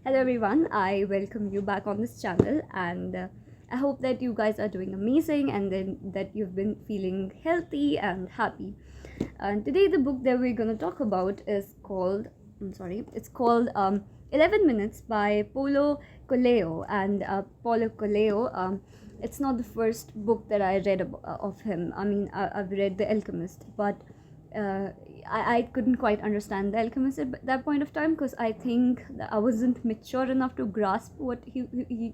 Hello everyone, I welcome you back on this channel and I hope that you guys are doing amazing and then that you've been feeling healthy and happy. And today the book that we're going to talk about is called, it's called 11 Minutes by Paulo Coelho. And Paulo Coelho, it's not the first book that I read of him. I've read The Alchemist, but uh, I couldn't quite understand The Alchemist at that point of time because I think that I wasn't mature enough to grasp what he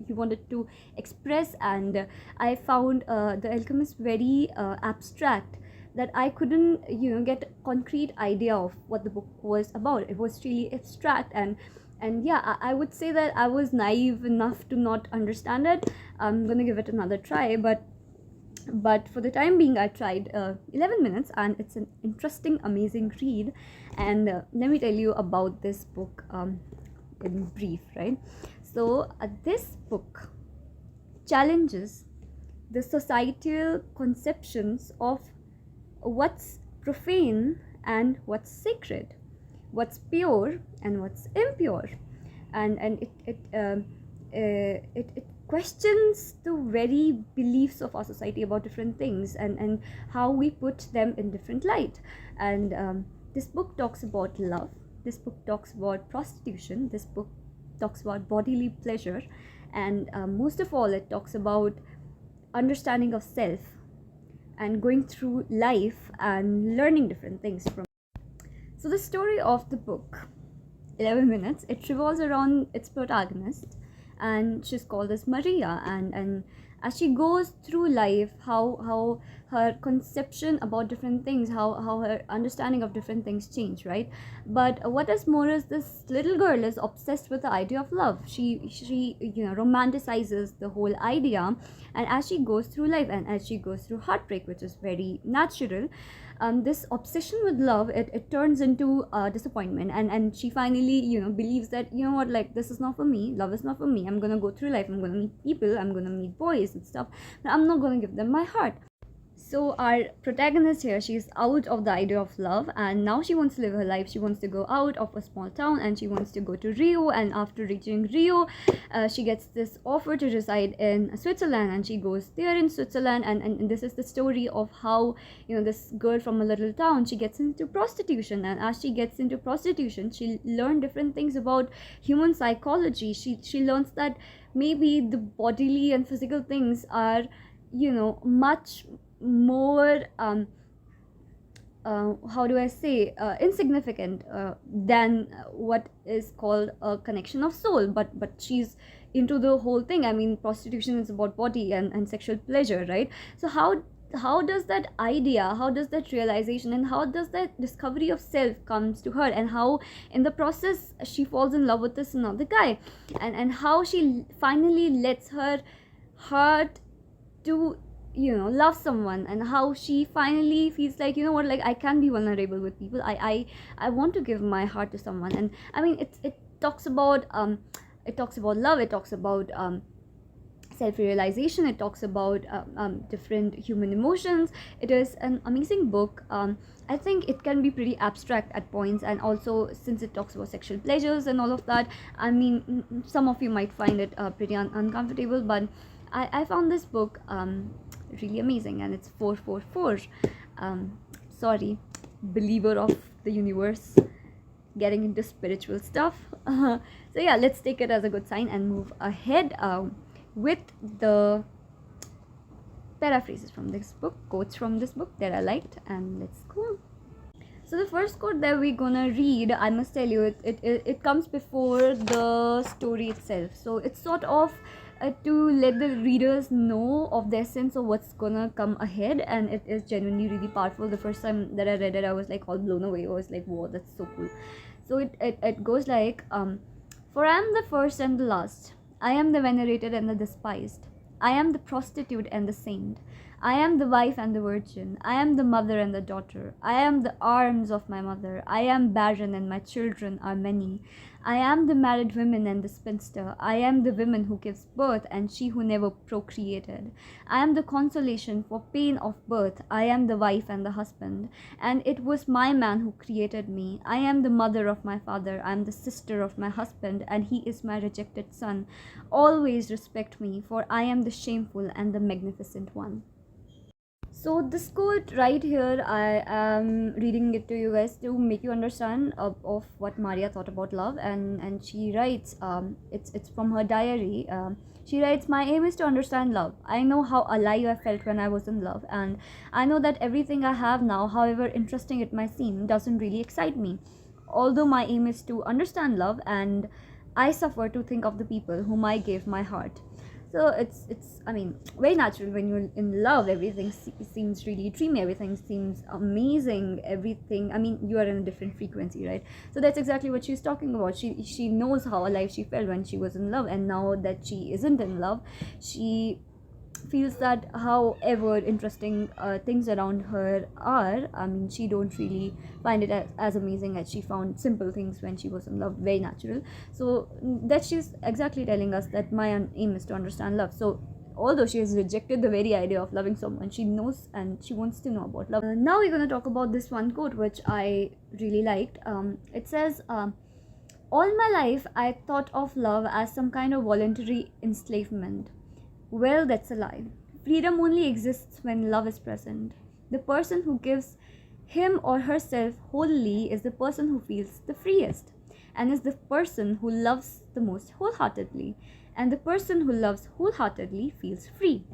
wanted to express, and I found The Alchemist very abstract, that I couldn't get a concrete idea of what the book was about. It was really abstract, and yeah, I would say that I was naive enough to not understand it. I'm gonna give it another try, but for the time being I tried 11 minutes, and it's an interesting, amazing read. And let me tell you about this book in brief, right? So this book challenges the societal conceptions of what's profane and what's sacred, what's pure and what's impure, and it questions the very beliefs of our society about different things, and how we put them in different light. And this book talks about love. This book talks about prostitution. This book talks about bodily pleasure, and most of all, it talks about understanding of self and going through life and learning different things from. So the story of the book, 11 minutes, it revolves around its protagonist, and she's called as Maria. And as she goes through life, how her conception about different things, how her understanding of different things change, right? But what is more is, this little girl is obsessed with the idea of love. She romanticizes the whole idea, and as she goes through life and as she goes through heartbreak, which is very natural, this obsession with love, it turns into disappointment, and she finally believes that, what, like, this is not for me, love is not for me. I'm gonna go through life, I'm gonna meet people, I'm gonna meet boys and stuff, but I'm not gonna give them my heart. So our protagonist here, she's out of the idea of love, and now she wants to live her life. She wants to go out of a small town and she wants to go to Rio. And after reaching Rio, she gets this offer to reside in Switzerland, and she goes there in Switzerland. And this is the story of how this girl from a little town, she gets into prostitution, and as she gets into prostitution, she learned different things about human psychology. She learns that maybe the bodily and physical things are much more how do I say, insignificant than what is called a connection of soul. But she's into the whole thing. I mean, prostitution is about body and sexual pleasure, right? So how does that idea, how does that realization, and how does that discovery of self comes to her, and how in the process she falls in love with this another guy, and how she finally lets her heart to love someone, and how she finally feels like, what, like, I can be vulnerable with people. I want to give my heart to someone. And I mean, it talks about love, it talks about self-realization, it talks about different human emotions. It is an amazing book. I think it can be pretty abstract at points, and also since it talks about sexual pleasures and all of that, I mean, some of you might find it pretty uncomfortable, but I found this book really amazing, and it's 444. Sorry, believer of the universe, getting into spiritual stuff. So yeah, let's take it as a good sign and move ahead with the paraphrases from this book, quotes from this book that I liked, and let's go. So the first quote that we're gonna read, I must tell you, it comes before the story itself. So it's sort of to let the readers know of the essence of what's gonna come ahead, and it is genuinely really powerful. The first time that I read it, I was like all blown away. I was like, whoa, that's so cool. So it goes like, for I am the first and the last. I am the venerated and the despised. I am the prostitute and the saint. I am the wife and the virgin. I am the mother and the daughter. I am the arms of my mother. I am barren and my children are many. I am the married woman and the spinster. I am the woman who gives birth and she who never procreated. I am the consolation for pain of birth. I am the wife and the husband. And it was my man who created me. I am the mother of my father. I am the sister of my husband, and he is my rejected son. Always respect me, for I am the shameful and the magnificent one. So this quote right here, I am reading it to you guys to make you understand of what Maria thought about love, and she writes, it's from her diary. She writes, "My aim is to understand love. I know how alive I felt when I was in love, and I know that everything I have now, however interesting it might seem, doesn't really excite me. Although my aim is to understand love, and I suffer to think of the people whom I gave my heart." So it's I mean, very natural. When you're in love, everything seems really dreamy, everything seems amazing, everything, I mean, you are in a different frequency, right? So that's exactly what she's talking about. She knows how alive she felt when she was in love, and now that she isn't in love, she feels that however interesting things around her are, I mean, she don't really find it as amazing as she found simple things when she was in love. Very natural. So that she's exactly telling us that my aim is to understand love. So although she has rejected the very idea of loving someone, she knows and she wants to know about love. Now we're going to talk about this one quote which I really liked. It says, "All my life I thought of love as some kind of voluntary enslavement. Well, that's a lie. Freedom only exists when love is present. The person who gives him or herself wholly is the person who feels the freest, and is the person who loves the most wholeheartedly. And the person who loves wholeheartedly feels free.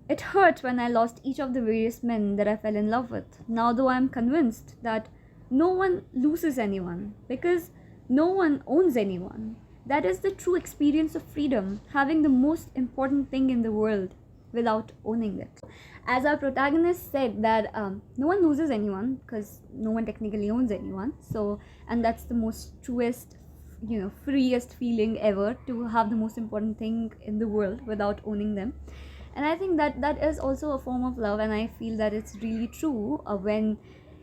It hurt when I lost each of the various men that I fell in love with. Now, though I am convinced that no one loses anyone, because no one owns anyone. That is the true experience of freedom, having the most important thing in the world without owning it." As our protagonist said, that no one loses anyone because no one technically owns anyone. So, and that's the most truest, freest feeling ever, to have the most important thing in the world without owning them. And I think that that is also a form of love, and I feel that it's really true when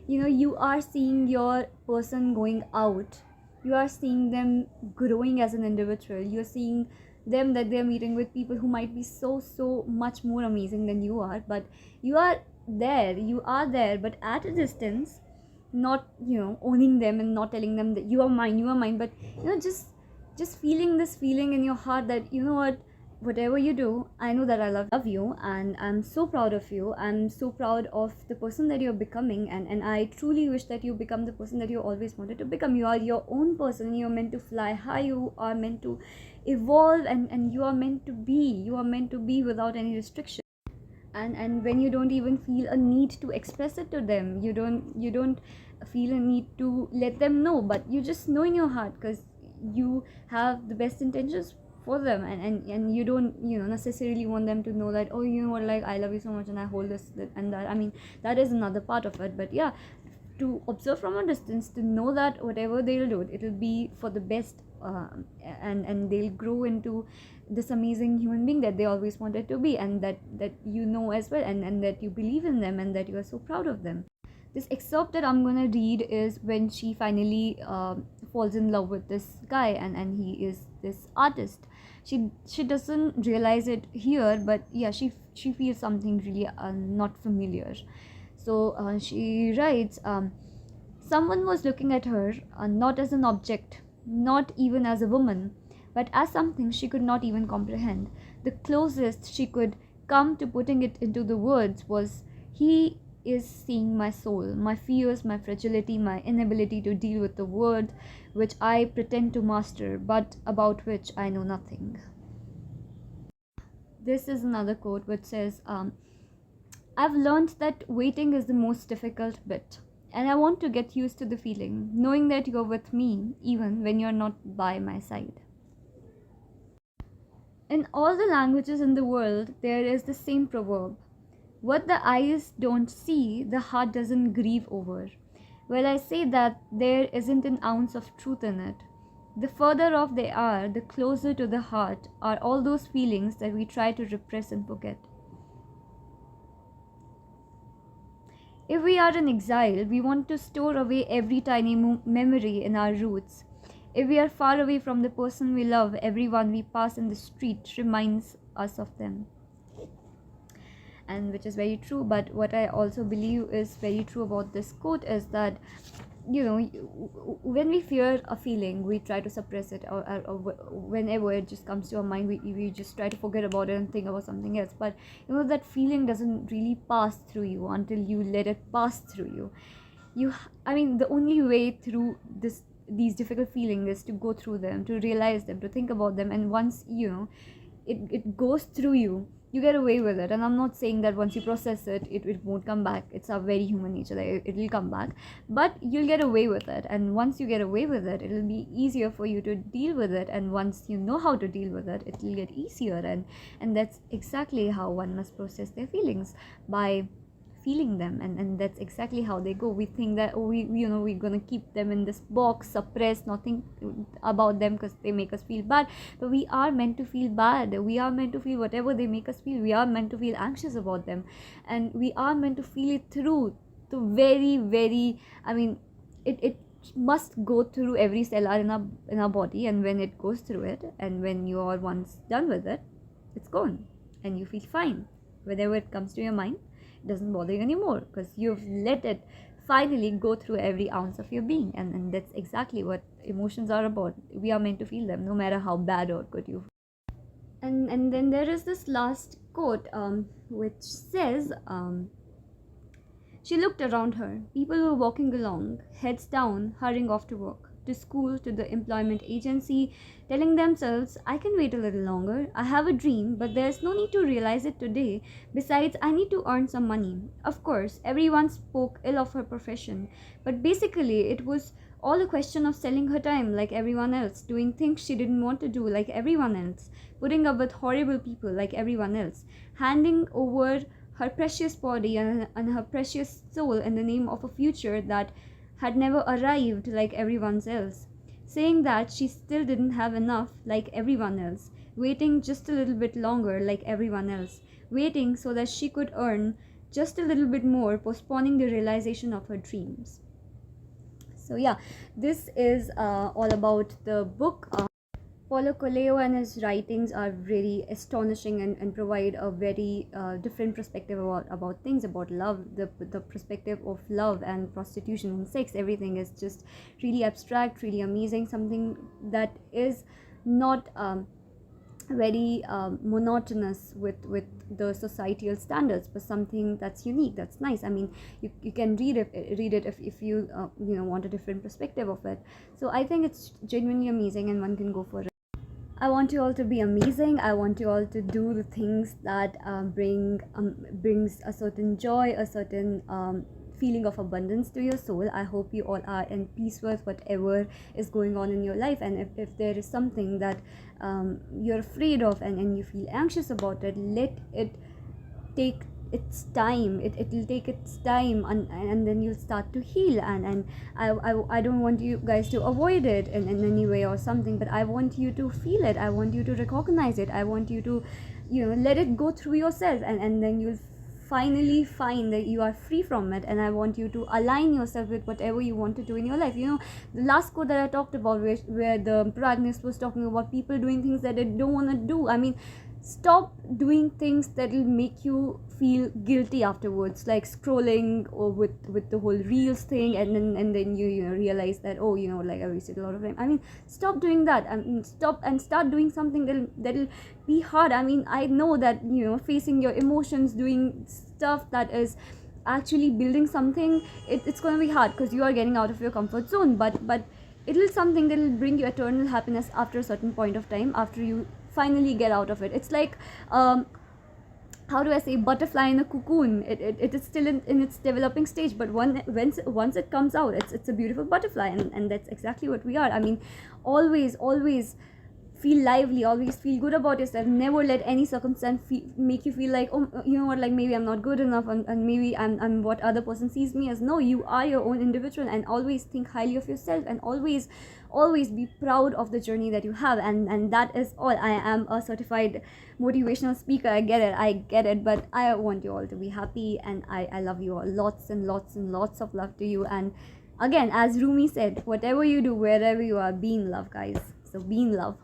you are seeing your person going out, you are seeing them growing as an individual, you're seeing them that they're meeting with people who might be so much more amazing than you are, but you are there but at a distance, not owning them and not telling them that you are mine, but just feeling this feeling in your heart that whatever you do, I know that I love you, and I'm so proud of you. I'm so proud of the person that you're becoming, and I truly wish that you become the person that you always wanted to become. You are your own person. You're meant to fly high. You are meant to evolve, and you are meant to be without any restriction. And when you don't even feel a need to express it to them, you don't feel a need to let them know, but you just know in your heart, because you have the best intentions for them, and you don't necessarily want them to know that, oh, you know what, like, I love you so much and I hold this and that. I mean, that is another part of it, but yeah, to observe from a distance, to know that whatever they'll do, it'll be for the best, and they'll grow into this amazing human being that they always wanted to be, and that as well, and that you believe in them, and that you are so proud of them. This excerpt that I'm gonna read is when she finally falls in love with this guy, and he is this artist. She doesn't realize it here, but yeah, she feels something really not familiar. So she writes, "Someone was looking at her, not as an object, not even as a woman, but as something she could not even comprehend. The closest she could come to putting it into the words was, he is seeing my soul, my fears, my fragility, my inability to deal with the world which I pretend to master, but about which I know nothing." This is another quote which says, "I've learned that waiting is the most difficult bit, and I want to get used to the feeling, knowing that you're with me even when you're not by my side." In all the languages in the world, there is the same proverb: what the eyes don't see, the heart doesn't grieve over. Well, I say that there isn't an ounce of truth in it. The further off they are, the closer to the heart are all those feelings that we try to repress and forget. If we are in exile, we want to store away every tiny memory in our roots. If we are far away from the person we love, everyone we pass in the street reminds us of them. And which is very true. But what I also believe is very true about this quote is that, when we fear a feeling, we try to suppress it, or whenever it just comes to our mind, we just try to forget about it and think about something else. But that feeling doesn't really pass through you until you let it pass through you. The only way through these difficult feelings is to go through them, to realize them, to think about them. And once it goes through you, you get away with it. And I'm not saying that once you process it, it won't come back. It's a very human nature that it will come back, but you'll get away with it. And once you get away with it, it'll be easier for you to deal with it. And once you know how to deal with it, it will get easier. And that's exactly how one must process their feelings, by feeling them. And that's exactly how they go. We think that, we're gonna keep them in this box, suppress, nothing about them, because they make us feel bad. But we are meant to feel bad. We are meant to feel whatever they make us feel. We are meant to feel anxious about them, and we are meant to feel it through to very, very, it must go through every cell in our body. And when it goes through it, and when you are once done with it, it's gone, and you feel fine. Whenever it comes to your mind, it doesn't bother you anymore, because you've let it finally go through every ounce of your being. And that's exactly what emotions are about. We are meant to feel them, no matter how bad or good you. And then there is this last quote, which says, she looked around her. People were walking along, heads down, hurrying off to work, to school, to the employment agency, telling themselves, I can wait a little longer. I have a dream, but there's no need to realize it today. Besides, I need to earn some money. Of course, everyone spoke ill of her profession, but basically it was all a question of selling her time like everyone else, doing things she didn't want to do like everyone else, putting up with horrible people like everyone else, handing over her precious body and her precious soul in the name of a future that had never arrived like everyone else, saying that she still didn't have enough like everyone else, waiting just a little bit longer like everyone else, waiting so that she could earn just a little bit more, postponing the realization of her dreams. So yeah, this is all about the book. Paulo Coelho and his writings are really astonishing, and provide a very different perspective about things, about love, the perspective of love and prostitution and sex. Everything is just really abstract, really amazing, something that is not very monotonous with the societal standards, but something that's unique, that's nice. You can read it if you want a different perspective of it. So I think it's genuinely amazing, and one can go for it. I want you all to be amazing. I want you all to do the things that brings a certain joy, a certain feeling of abundance to your soul. I hope you all are in peace with whatever is going on in your life. And if there is something that you're afraid of, and you feel anxious about it, let it take its time. It will take its time, and then you'll start to heal. And I don't want you guys to avoid it in any way or something, but I want you to feel it. I want you to recognize it. I want you to let it go through yourself, and then you'll finally find that you are free from it. And I want you to align yourself with whatever you want to do in your life. The last quote that I talked about, where the protagonist was talking about people doing things that they don't want to do. Stop doing things that will make you feel guilty afterwards, like scrolling or with the whole reels thing, and then you realize that, like I wasted a lot of time. Stop doing that, and start doing something that'll be hard. I know that facing your emotions, doing stuff that is actually building something, it's going to be hard, because you are getting out of your comfort zone, but it'll something that'll bring you eternal happiness after a certain point of time, after you finally get out of it. It's like how do I say, butterfly in a cocoon. It is still in its developing stage, but once it comes out, it's a beautiful butterfly. And that's exactly what we are. Always feel lively, always feel good about yourself. Never let any circumstance make you feel like, oh, you know what, like maybe I'm not good enough, and maybe I'm what other person sees me as. No, you are your own individual, and always think highly of yourself, and always be proud of the journey that you have. And that is all. I am a certified motivational speaker. I get it, but I want you all to be happy, and I love you all. Lots and lots and lots of love to you. And again, as Rumi said, whatever you do, wherever you are, be in love, guys. So be in love.